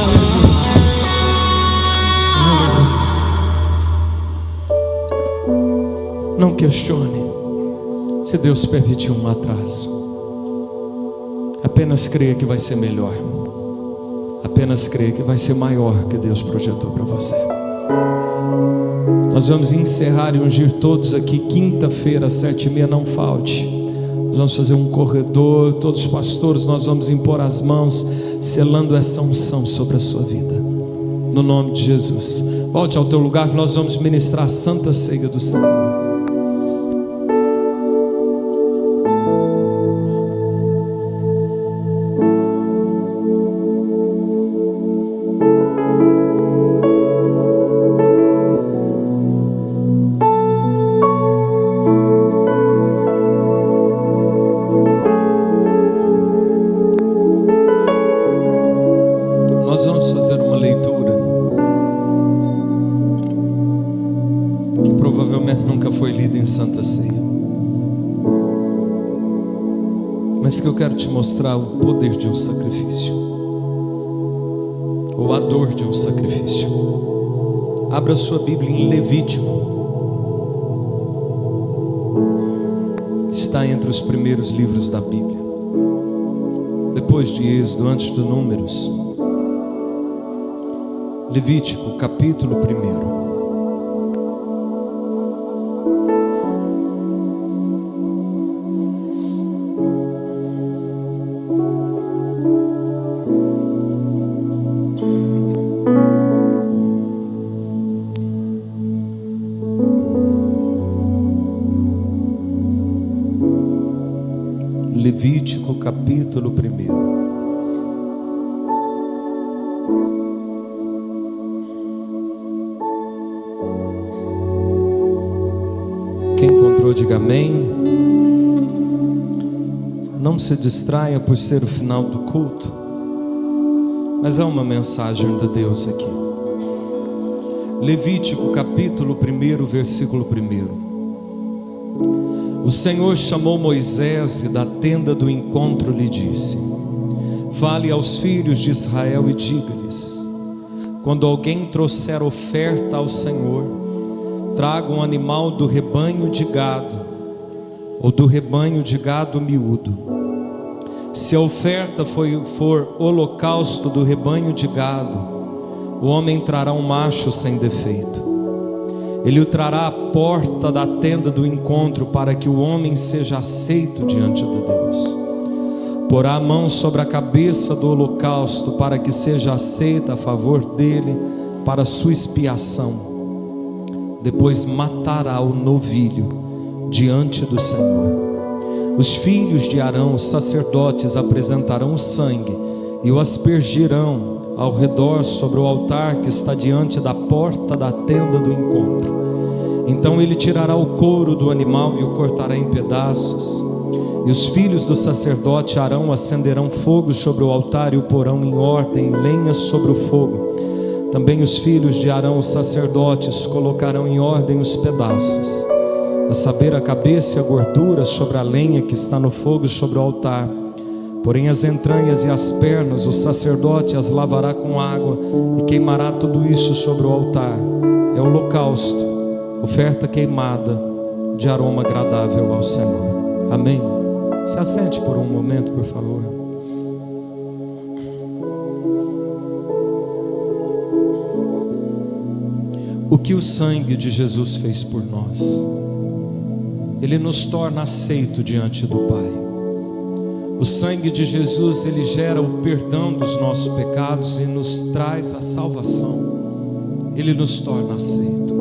Aleluia. questione se Deus permitiu um atraso. Apenas creia que vai ser melhor. Apenas creia que vai ser maior que Deus projetou para você. Nós vamos encerrar e ungir todos aqui quinta-feira às 7h30, não falte. Nós vamos fazer um corredor, todos os pastores, nós vamos impor as mãos, selando essa unção sobre a sua vida, no nome de Jesus. Volte ao teu lugar, nós vamos ministrar a Santa Ceia do Senhor. Mas que eu quero te mostrar o poder de um sacrifício, ou a dor de um sacrifício. Abra sua Bíblia em Levítico. Está entre os primeiros livros da Bíblia, depois de Êxodo, antes de Números. Levítico, capítulo 1. Levítico capítulo 1. Quem encontrou, diga amém. Não se distraia por ser o final do culto, mas há uma mensagem de Deus aqui. Levítico capítulo 1, versículo 1. O Senhor chamou Moisés e da tenda do encontro lhe disse: fale aos filhos de Israel e diga-lhes: quando alguém trouxer oferta ao Senhor, traga um animal do rebanho de gado, ou do rebanho de gado miúdo. Se a oferta for holocausto do rebanho de gado, o homem trará um macho sem defeito. Ele o trará à porta da tenda do encontro, para que o homem seja aceito diante de Deus. Porá a mão sobre a cabeça do holocausto, para que seja aceita a favor dele para sua expiação. Depois matará o novilho diante do Senhor. Os filhos de Arão, os sacerdotes, apresentarão o sangue e o aspergirão ao redor sobre o altar que está diante da porta da tenda do encontro. Então ele tirará o couro do animal e o cortará em pedaços. E os filhos do sacerdote Arão acenderão fogo sobre o altar e o porão em ordem, lenha sobre o fogo. Também os filhos de Arão, os sacerdotes, colocarão em ordem os pedaços, a saber, a cabeça e a gordura sobre a lenha que está no fogo sobre o altar. Porém as entranhas e as pernas o sacerdote as lavará com água e queimará tudo isso sobre o altar. É holocausto, oferta queimada de aroma agradável ao Senhor. Amém? Se assente por um momento, por favor. O que o sangue de Jesus fez por nós? Ele nos torna aceito diante do Pai. O sangue de Jesus, ele gera o perdão dos nossos pecados e nos traz a salvação. Ele nos torna aceito.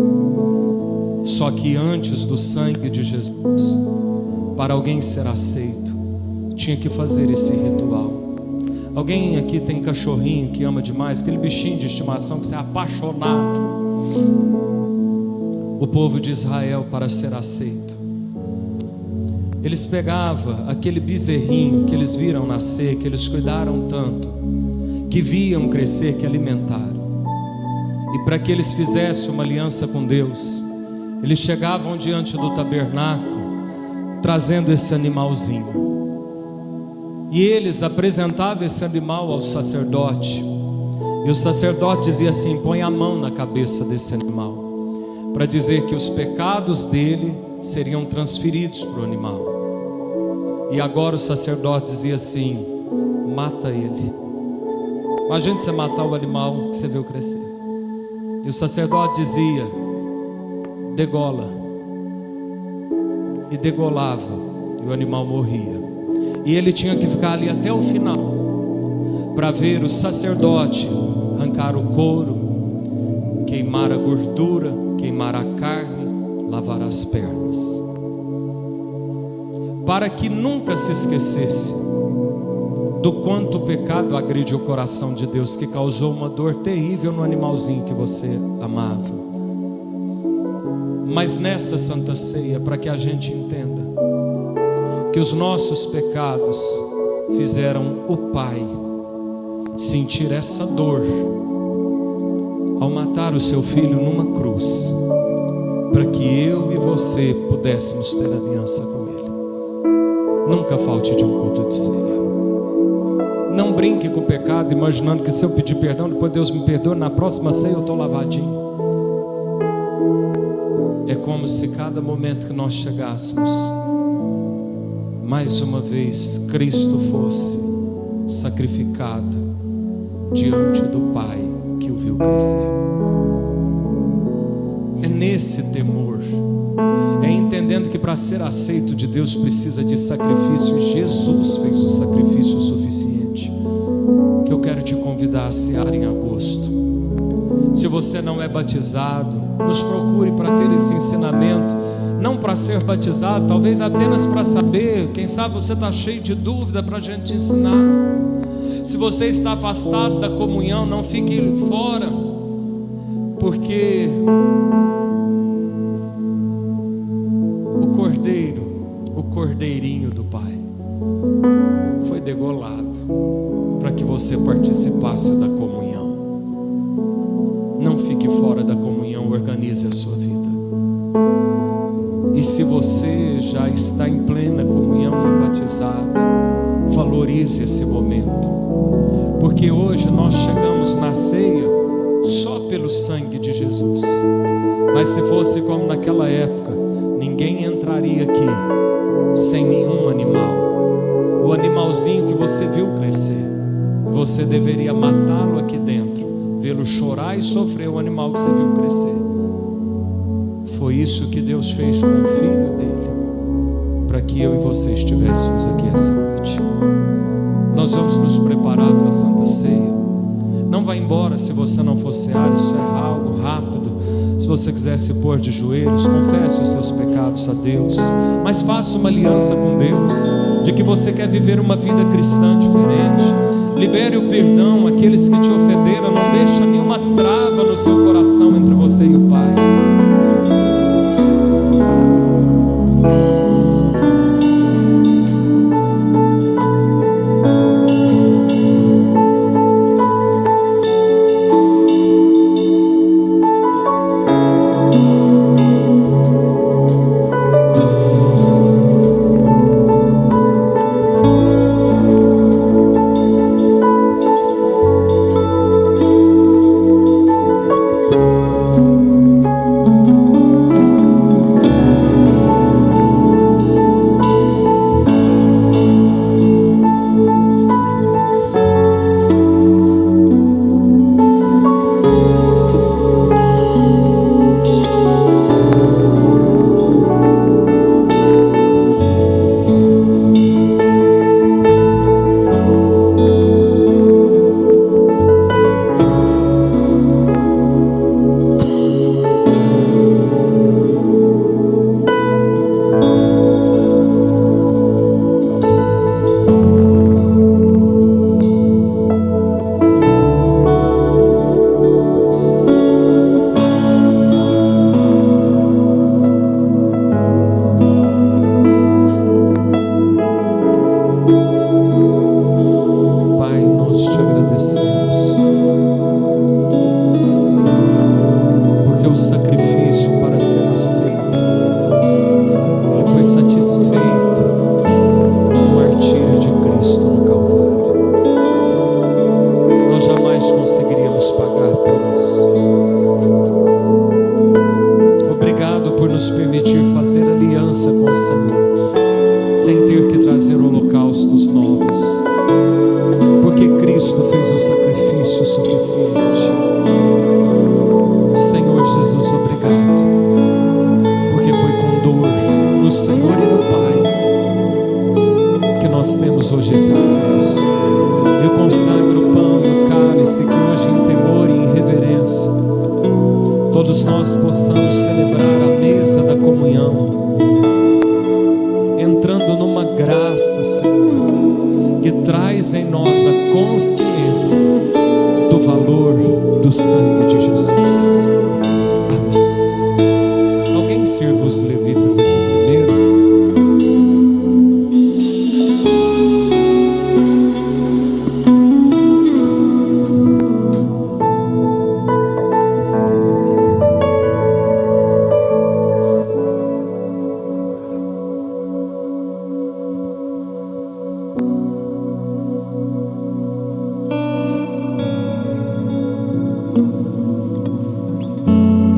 Só que antes do sangue de Jesus, para alguém ser aceito, tinha que fazer esse ritual. Alguém aqui tem cachorrinho que ama demais, aquele bichinho de estimação que você é apaixonado. O povo de Israel, para ser aceito, eles pegavam aquele bezerrinho que eles viram nascer, que eles cuidaram tanto, que viam crescer, que alimentaram. E para que eles fizessem uma aliança com Deus, eles chegavam diante do tabernáculo, trazendo esse animalzinho. E eles apresentavam esse animal ao sacerdote. E o sacerdote dizia assim: põe a mão na cabeça desse animal, para dizer que os pecados dele seriam transferidos para o animal. E agora o sacerdote dizia assim: mata ele. Imagina você matar o animal que você viu crescer. E o sacerdote dizia: degola. E degolava, e o animal morria. E ele tinha que ficar ali até o final para ver o sacerdote arrancar o couro, queimar a gordura, queimar a carne, lavar as pernas, para que nunca se esquecesse do quanto o pecado agride o coração de Deus, que causou uma dor terrível no animalzinho que você amava. Mas nessa Santa Ceia, para que a gente entenda que os nossos pecados fizeram o Pai sentir essa dor ao matar o seu filho numa cruz, para que eu e você pudéssemos ter aliança com Ele. Nunca falte de um culto de ceia. Não brinque com o pecado imaginando que se eu pedir perdão, depois Deus me perdoa, na próxima ceia eu estou lavadinho. É como se cada momento que nós chegássemos, mais uma vez Cristo fosse sacrificado diante do Pai que o viu crescer. É nesse temor, é entendendo que para ser aceito de Deus precisa de sacrifício, e Jesus fez o sacrifício suficiente, que eu quero te convidar a cear em agosto. Se você não é batizado, nos procure para ter esse ensinamento. Não para ser batizado, talvez apenas para saber. Quem sabe você está cheio de dúvida, para a gente te ensinar. Se você está afastado da comunhão, não fique fora, porque o cordeirinho do Pai foi degolado para que você participasse da comunhão. Não fique fora da comunhão, organize a sua vida. E se você já está em plena comunhão e é batizado, valorize esse momento, porque hoje nós chegamos na ceia só pelo sangue de Jesus. Mas se fosse como naquela época, ninguém entraria aqui sem nenhum animal. O animalzinho que você viu crescer, você deveria matá-lo aqui dentro, vê-lo chorar e sofrer o animal que você viu crescer. Foi isso que Deus fez com o Filho dele, para que eu e você estivéssemos aqui essa noite. Nós vamos nos preparar para a Santa Ceia. Não vá embora se você não for cear, isso é algo rápido. Se você quiser se pôr de joelhos, confesse os seus pecados a Deus, mas faça uma aliança com Deus, de que você quer viver uma vida cristã diferente. Libere o perdão àqueles que te ofenderam, não deixe nenhuma trava no seu coração entre você e o Pai. nos permitir fazer aliança aliança com o Senhor, sem ter que trazer holocaustos novos, porque Cristo fez o sacrifício suficiente. Senhor Jesus, obrigado, porque foi com dor no Senhor e no Pai que nós temos hoje esse acesso. Eu consagro o pão e o cálice, que hoje em temor e em reverência todos nós possamos celebrar a mesa da comunhão, entrando numa graça, Senhor, que traz em nós a consciência do valor do sangue de Jesus. Amém. Alguém sirva os levitas aqui primeiro.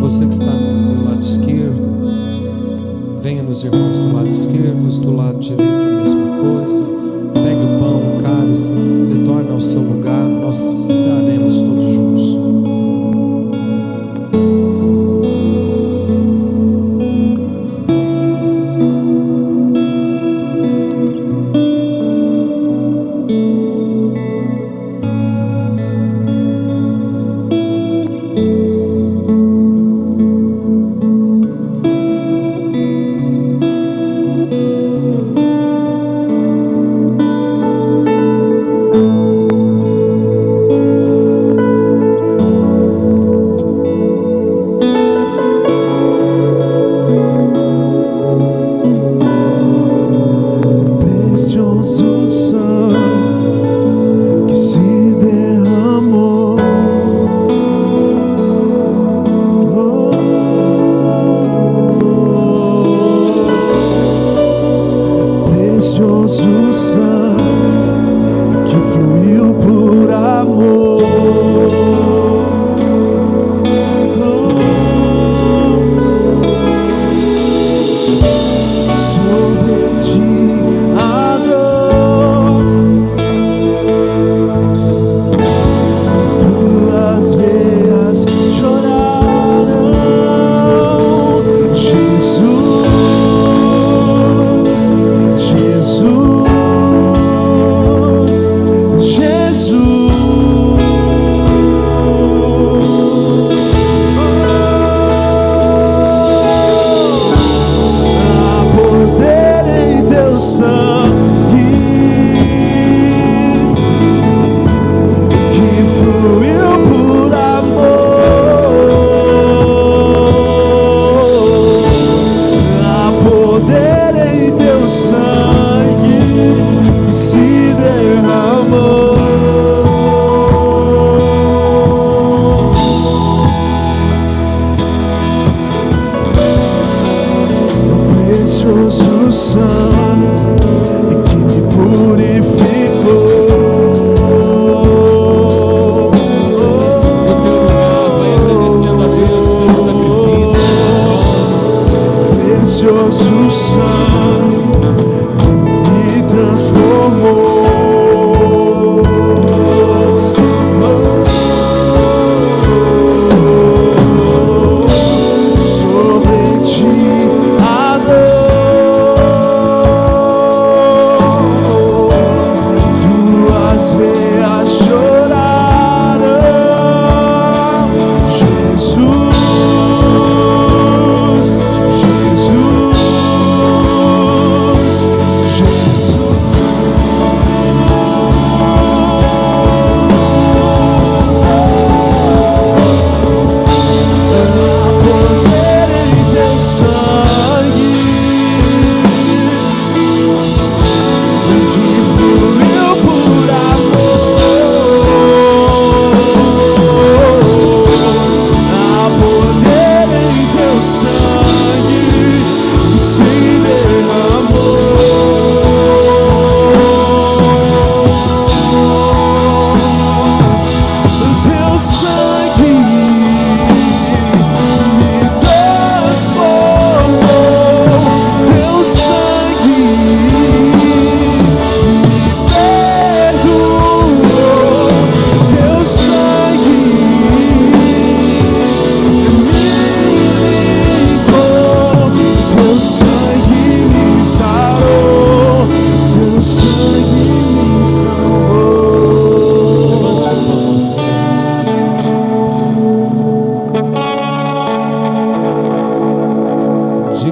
Você que está no meu lado esquerdo, venha nos irmãos do lado esquerdo, os do lado direito a mesma coisa. Pegue o pão, o cálice, retorne ao seu lugar, nós cearemos todos juntos. Jesus,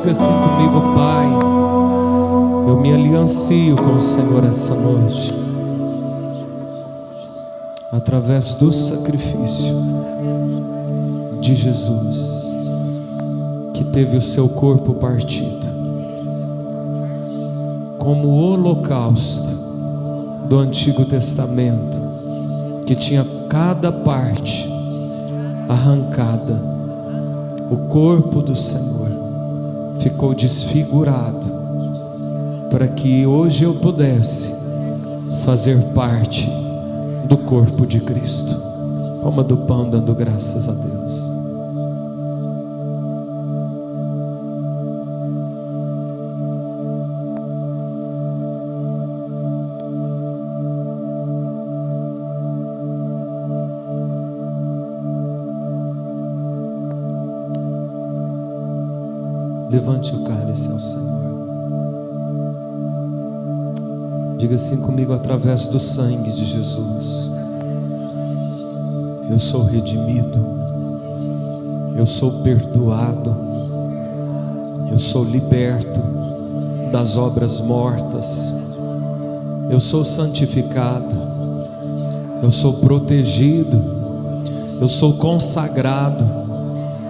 Diga assim comigo: Pai, eu me aliancio com o Senhor essa noite, através do sacrifício de Jesus, que teve o seu corpo partido como o holocausto do Antigo Testamento, que tinha cada parte arrancada. O corpo do Senhor ficou desfigurado para que hoje eu pudesse fazer parte do corpo de Cristo. Coma do pão, dando graças a Deus. Levante o cálice ao Senhor. Diga assim comigo: através do sangue de Jesus, eu sou redimido, eu sou perdoado, eu sou liberto das obras mortas, eu sou santificado, eu sou protegido, eu sou consagrado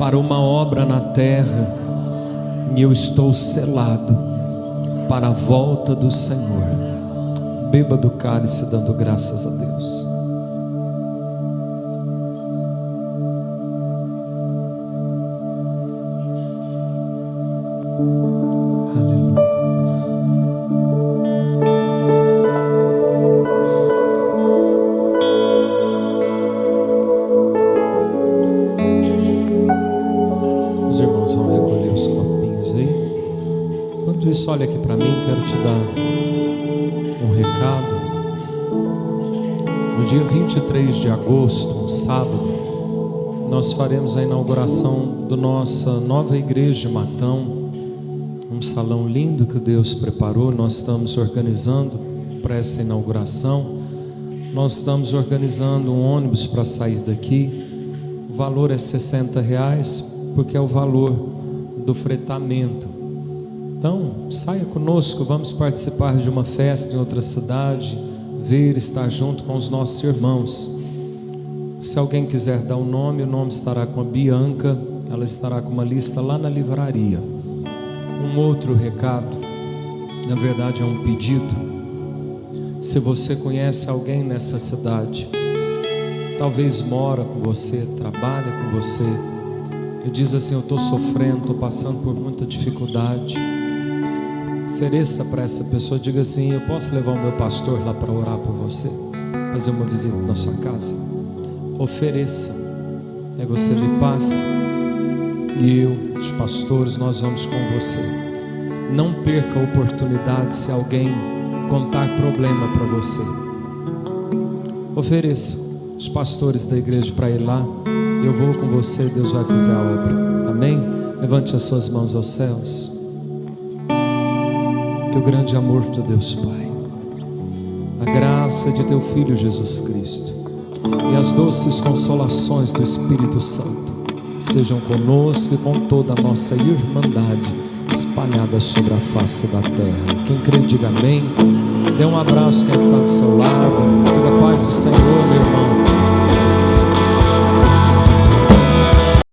para uma obra na terra, e eu estou selado para a volta do Senhor. Beba do cálice, dando graças a Deus. Aleluia. Os irmãos vão recolher os copinhos aí. Enquanto isso, olha aqui para mim, quero te dar um recado. No dia 23 de agosto, um sábado, nós faremos a inauguração da nossa nova igreja de Matão. Um salão lindo que Deus preparou. Nós estamos organizando para essa inauguração. Nós estamos organizando um ônibus para sair daqui. O valor é R$60, porque é o valor do fretamento. Então, saia conosco, vamos participar de uma festa em outra cidade, ver, estar junto com os nossos irmãos. Se alguém quiser dar o nome estará com a Bianca, ela estará com uma lista lá na livraria. Um outro recado, na verdade é um pedido. Se você conhece alguém nessa cidade, talvez mora com você, trabalha com você, e diz assim: eu estou sofrendo, estou passando por muita dificuldade, ofereça para essa pessoa, diga assim: eu posso levar o meu pastor lá para orar por você, fazer uma visita na sua casa? Ofereça, aí você me passa e eu, os pastores, nós vamos com você. Não perca a oportunidade se alguém contar problema para você. Ofereça os pastores da igreja para ir lá. Eu vou com você, Deus vai fazer a obra. Amém? Levante as suas mãos aos céus. Que o grande amor de Deus Pai, a graça de teu Filho Jesus Cristo e as doces consolações do Espírito Santo sejam conosco e com toda a nossa irmandade espalhada sobre a face da terra. Quem crê, diga amém. Dê um abraço quem está do seu lado. Diga: paz do Senhor, meu irmão.